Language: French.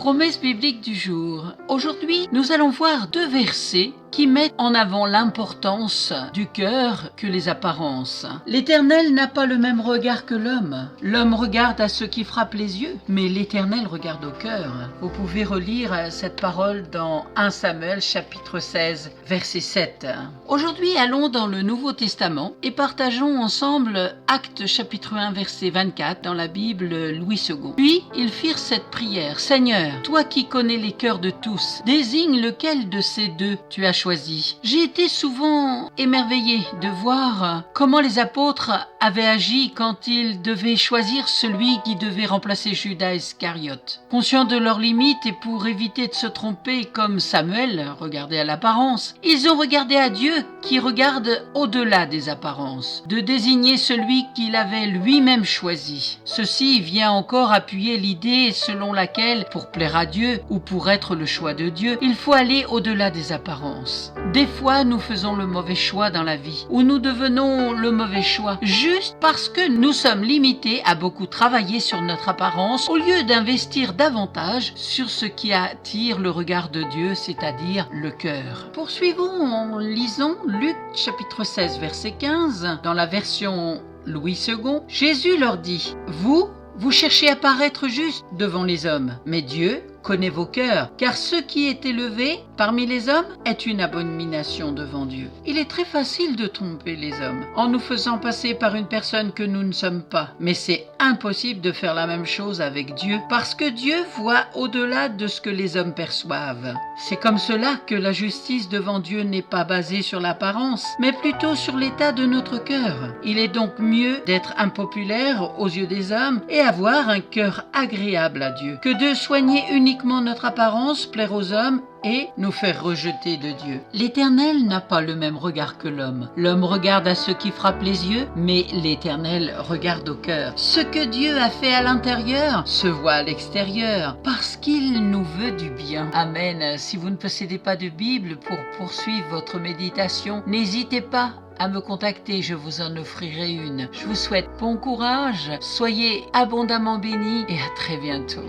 Promesse biblique du jour. Aujourd'hui, nous allons voir deux versets qui mettent en avant l'importance du cœur que les apparences. L'Éternel n'a pas le même regard que l'homme. L'homme regarde à ce qui frappe les yeux, mais l'Éternel regarde au cœur. Vous pouvez relire cette parole dans 1 Samuel chapitre 16, verset 7. Aujourd'hui, allons dans le Nouveau Testament et partageons ensemble Actes chapitre 1, verset 24 dans la Bible Louis II. Puis, ils firent cette prière. Seigneur, toi qui connais les cœurs de tous, désigne lequel de ces deux tu as choisi. J'ai été souvent émerveillé de voir comment les apôtres avaient agi quand ils devaient choisir celui qui devait remplacer Judas Iscariote. Conscients de leurs limites et pour éviter de se tromper comme Samuel regardait à l'apparence, ils ont regardé à Dieu qui regarde au-delà des apparences, de désigner celui qu'il avait lui-même choisi. Ceci vient encore appuyer l'idée selon laquelle, pour plaire à Dieu ou pour être le choix de Dieu, il faut aller au-delà des apparences. Des fois, nous faisons le mauvais choix dans la vie, ou nous devenons le mauvais choix, juste parce que nous sommes limités à beaucoup travailler sur notre apparence, au lieu d'investir davantage sur ce qui attire le regard de Dieu, c'est-à-dire le cœur. Poursuivons en lisant Luc chapitre 16, verset 15, dans la version Louis II. Jésus leur dit, « Vous cherchez à paraître juste devant les hommes, mais Dieu connaît vos cœurs, car ce qui est élevé parmi les hommes est une abomination devant Dieu. » Il est très facile de tromper les hommes en nous faisant passer par une personne que nous ne sommes pas, mais c'est impossible de faire la même chose avec Dieu, parce que Dieu voit au-delà de ce que les hommes perçoivent. C'est comme cela que la justice devant Dieu n'est pas basée sur l'apparence, mais plutôt sur l'état de notre cœur. Il est donc mieux d'être impopulaire aux yeux des hommes et avoir un cœur agréable à Dieu, que de soigner uniquement notre apparence, plaire aux hommes et nous faire rejeter de Dieu. L'Éternel n'a pas le même regard que l'homme. L'homme regarde à ce qui frappe les yeux, mais l'Éternel regarde au cœur. Ce que Dieu a fait à l'intérieur se voit à l'extérieur, parce qu'il nous veut du bien. Amen. Si vous ne possédez pas de Bible pour poursuivre votre méditation, n'hésitez pas à me contacter, je vous en offrirai une. Je vous souhaite bon courage, soyez abondamment bénis et à très bientôt.